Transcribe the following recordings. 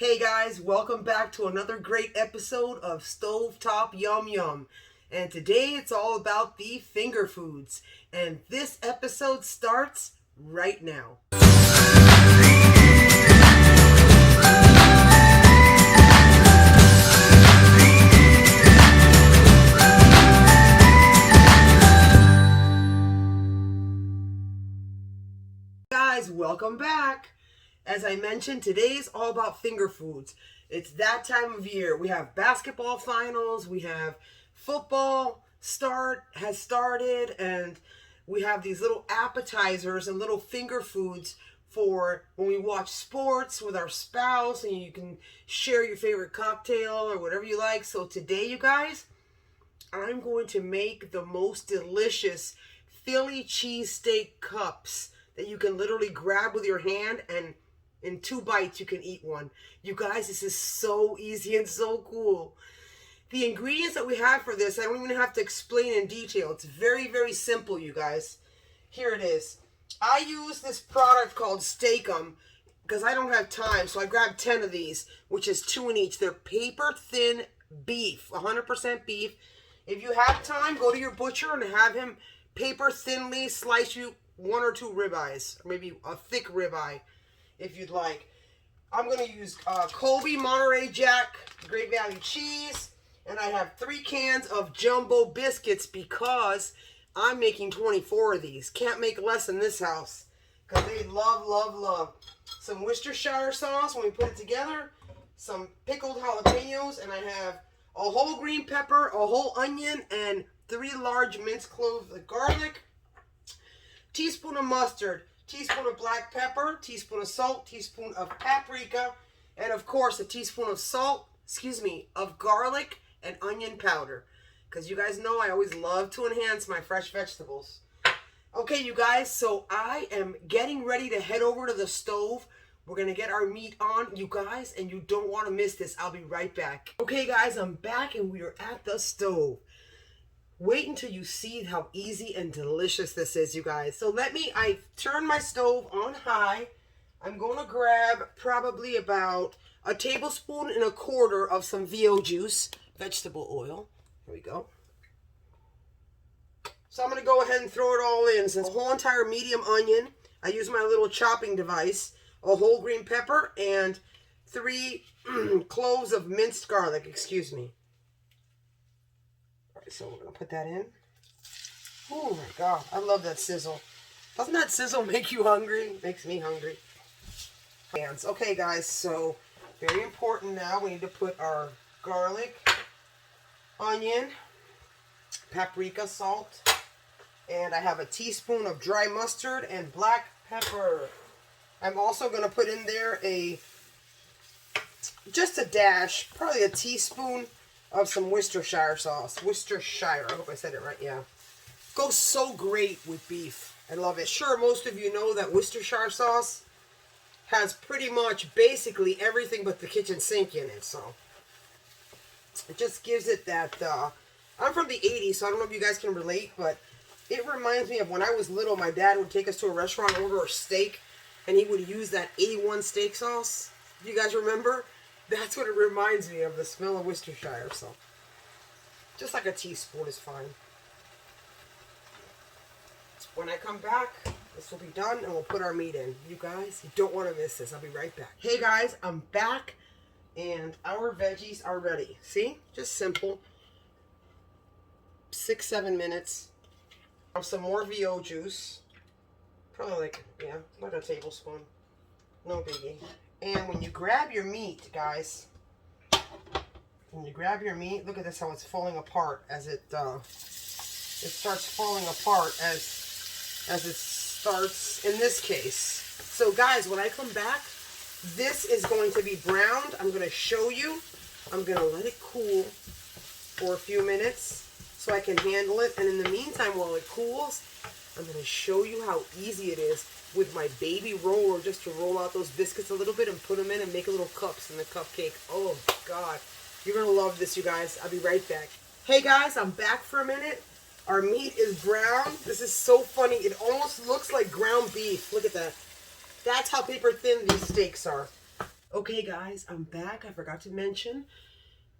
Hey guys, welcome back to another great episode of Stovetop Yum Yum. And today it's all about the finger foods. And this episode starts right now. Guys, welcome back. As I mentioned, today's all about finger foods. It's that time of year. We have basketball finals, we have football has started, and we have these little appetizers and little finger foods for when we watch sports with our spouse, and you can share your favorite cocktail or whatever you like. So today, you guys, I'm going to make the most delicious Philly cheesesteak cups that you can literally grab with your hand, and in 2 bites you can eat one. You guys, this is so easy and so cool. The ingredients that we have for this, I don't even have to explain in detail. It's very, very simple, you guys. Here it is. I use this product called Steakum because I don't have time, so I grabbed 10 of these, which is 2 in each. They're paper thin beef, 100% beef. If you have time, go to your butcher and have him paper thinly slice you 1 or 2 ribeyes, or maybe a thick ribeye if you'd like. I'm going to use Colby Monterey Jack Great Value cheese, and I have 3 cans of jumbo biscuits because I'm making 24 of these. Can't make less in this house because they love, love, love. Some Worcestershire sauce when we put it together, some pickled jalapenos, and I have a whole green pepper, a whole onion, and 3 large minced cloves of garlic, teaspoon of mustard, teaspoon of black pepper, teaspoon of salt, teaspoon of paprika, and of course a teaspoon of garlic and onion powder. Because you guys know I always love to enhance my fresh vegetables. Okay, you guys, so I am getting ready to head over to the stove. We're going to get our meat on, you guys, and you don't want to miss this. I'll be right back. Okay, guys, I'm back and we are at the stove. Wait until you see how easy and delicious this is, you guys. So I turn my stove on high. I'm going to grab probably about a tablespoon and a quarter of some VO juice, vegetable oil. Here we go. So I'm going to go ahead and throw it all in. Since a whole entire medium onion, I use my little chopping device, a whole green pepper, and 3 cloves of minced garlic, excuse me. So we're going to put that in. Oh my God, I love that sizzle. Doesn't that sizzle make you hungry? Makes me hungry. Okay guys, so very important now. We need to put our garlic, onion, paprika, salt, and I have a teaspoon of dry mustard and black pepper. I'm also going to put in there just a dash, probably a teaspoon of some Worcestershire sauce. Worcestershire, I hope I said it right, yeah. Goes so great with beef. I love it. Sure, most of you know that Worcestershire sauce has pretty much basically everything but the kitchen sink in it, so it just gives it that, I'm from the 80s, so I don't know if you guys can relate, but it reminds me of when I was little, my dad would take us to a restaurant, order a steak, and he would use that 81 steak sauce. Do you guys remember? That's what it reminds me of, the smell of Worcestershire, so just like a teaspoon is fine. When I come back, this will be done and we'll put our meat in. You guys, you don't want to miss this. I'll be right back. Hey guys, I'm back and our veggies are ready. See? Just simple. 6-7 minutes. Have some more VO juice. Probably like a tablespoon. No biggie. And when you grab your meat, guys, look at this, how it's falling apart as it starts falling apart as it starts in this case. So guys, when I come back, this is going to be browned. I'm going to show you. I'm going to let it cool for a few minutes so I can handle it. And in the meantime, while it cools, I'm going to show you how easy it is with my baby roller just to roll out those biscuits a little bit and put them in and make little cups in the cupcake. Oh God, you're going to love this, you guys. I'll be right back. Hey guys, I'm back for a minute. Our meat is brown. This is so funny. It almost looks like ground beef. Look at that. That's how paper thin these steaks are. Okay guys, I'm back. I forgot to mention,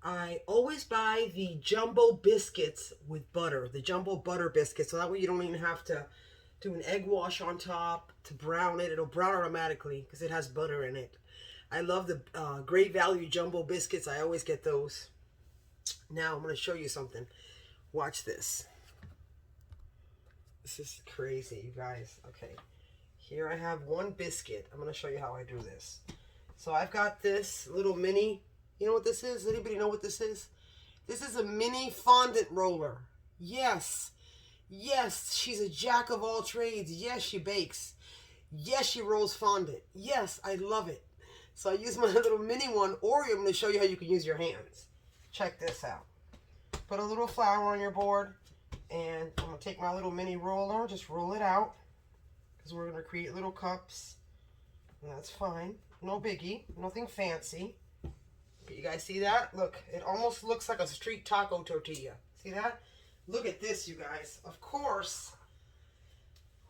I always buy the jumbo biscuits with butter, the jumbo butter biscuits, so that way you don't even have to do an egg wash on top to brown it. It'll brown automatically because it has butter in it. I love the Great Value jumbo biscuits. I always get those. Now I'm going to show you something. Watch this. This is crazy, you guys. Okay, here I have one biscuit. I'm going to show you how I do this. So I've got this little mini, you know what this is? Anybody know what this is? This is a mini fondant roller. Yes. Yes, she's a jack of all trades. Yes, she bakes. Yes, she rolls fondant. Yes, I love it. So I use my little mini one, or I'm going to show you how you can use your hands. Check this out. Put a little flour on your board, and I'm going to take my little mini roller, just roll it out, because we're going to create little cups. And that's fine. No biggie. Nothing fancy. But you guys see that? Look, it almost looks like a street taco tortilla. See that? Look at this, you guys. Of course,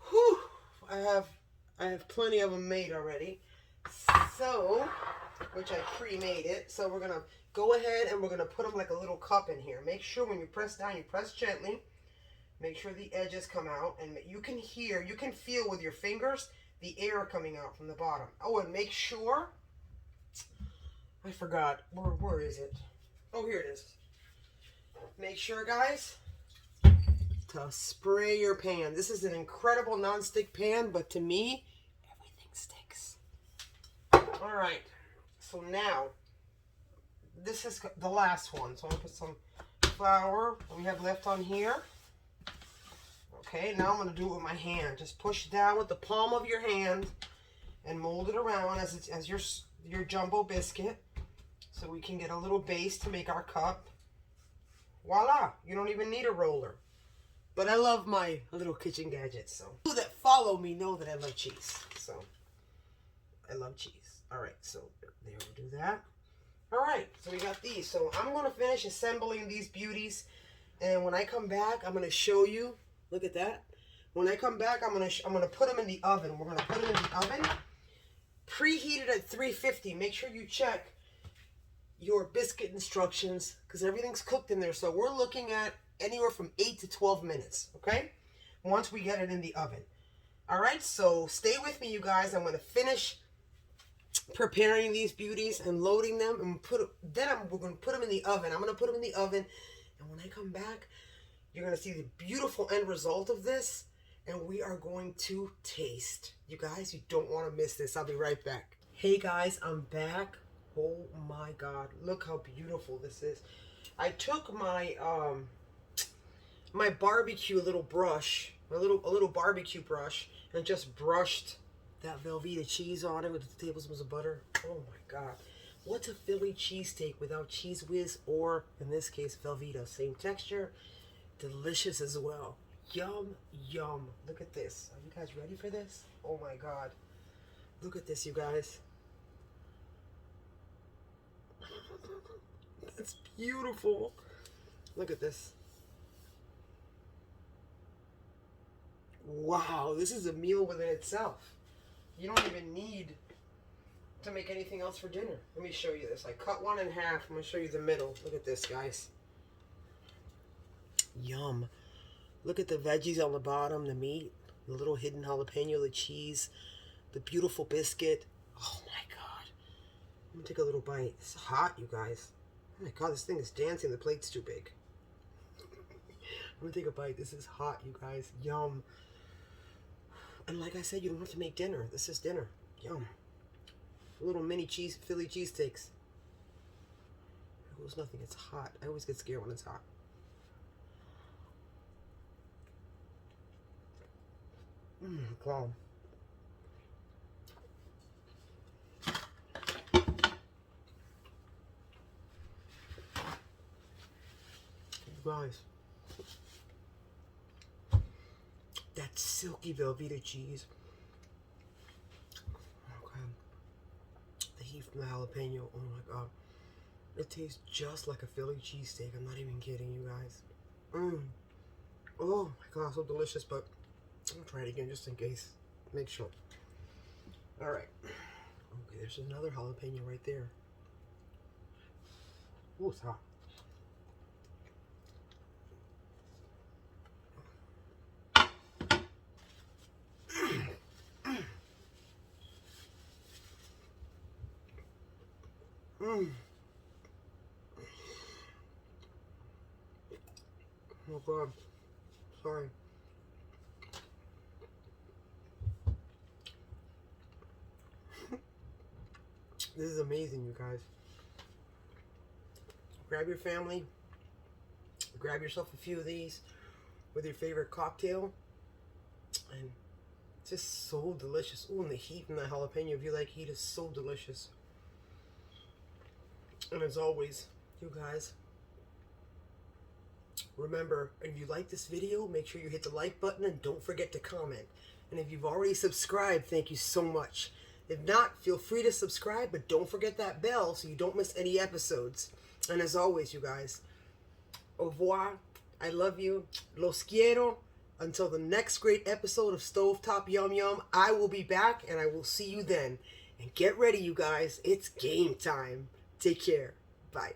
whew, I have plenty of them made already. So, which I pre-made it. So we're going to go ahead and we're going to put them like a little cup in here. Make sure when you press down, you press gently. Make sure the edges come out. And you can hear, you can feel with your fingers the air coming out from the bottom. Oh, and make sure, I forgot, where is it? Oh, here it is. Make sure, guys, to spray your pan. This is an incredible non-stick pan, but to me, everything sticks. All right, so now, this is the last one. So I'm gonna put some flour that we have left on here. Okay, now I'm going to do it with my hand. Just push down with the palm of your hand and mold it around as your jumbo biscuit, so we can get a little base to make our cup. Voila! You don't even need a roller. But I love my little kitchen gadgets. So people that follow me know that I love cheese. So I love cheese. All right, so there we'll do that. All right, so we got these. So I'm going to finish assembling these beauties, and when I come back, I'm going to show you. Look at that. When I come back, I'm gonna put them in the oven. We're gonna put them in the oven, preheated at 350. Make sure you check your biscuit instructions because everything's cooked in there. So we're looking at anywhere from 8 to 12 minutes, okay? Once we get it in the oven. All right, so stay with me, you guys. I'm gonna finish preparing these beauties and loading them, and we're gonna put them in the oven. I'm gonna put them in the oven, and when I come back, you're going to see the beautiful end result of this, and we are going to taste. You guys, you don't want to miss this. I'll be right back. Hey guys, I'm back. Oh my God, look how beautiful this is. I took my my barbecue little brush, a little barbecue brush, and just brushed that Velveeta cheese on it with the tablespoons of butter. Oh my God. What's a Philly cheesesteak without Cheese Whiz or, in this case, Velveeta? Same texture. Delicious as well. Yum, yum. Look at this. Are you guys ready for this? Oh my God. Look at this, you guys. It's beautiful. Look at this. Wow, this is a meal within itself. You don't even need to make anything else for dinner. Let me show you this. I cut one in half. I'm going to show you the middle. Look at this, guys. Yum. Look at the veggies on the bottom, the meat, the little hidden jalapeno, the cheese, the beautiful biscuit. Oh my God. I'm going to take a little bite. It's hot, you guys. Oh my God, this thing is dancing. The plate's too big. I'm going to take a bite. This is hot, you guys. Yum. And like I said, you don't have to make dinner. This is dinner. Yum. Little mini Philly cheesesteaks. It was nothing. It's hot. I always get scared when it's hot. Calm. You guys, that silky Velveeta cheese. Okay. The heat from the jalapeno. Oh my God. It tastes just like a Philly cheesesteak. I'm not even kidding, you guys. Oh my God, so delicious, but I'll try it again just in case. Make sure. Alright. Okay, there's another jalapeno right there. Ooh, it's hot. Mmm. Oh God. Sorry. This is amazing, you guys. Grab your family. Grab yourself a few of these with your favorite cocktail. And it's just so delicious. Ooh, and the heat from the jalapeno, if you like heat, is so delicious. And as always, you guys, remember, if you like this video, make sure you hit the like button and don't forget to comment. And if you've already subscribed, thank you so much. If not, feel free to subscribe, but don't forget that bell so you don't miss any episodes. And as always, you guys, au revoir. I love you. Los quiero. Until the next great episode of Stovetop Yum Yum, I will be back and I will see you then. And get ready, you guys. It's game time. Take care. Bye.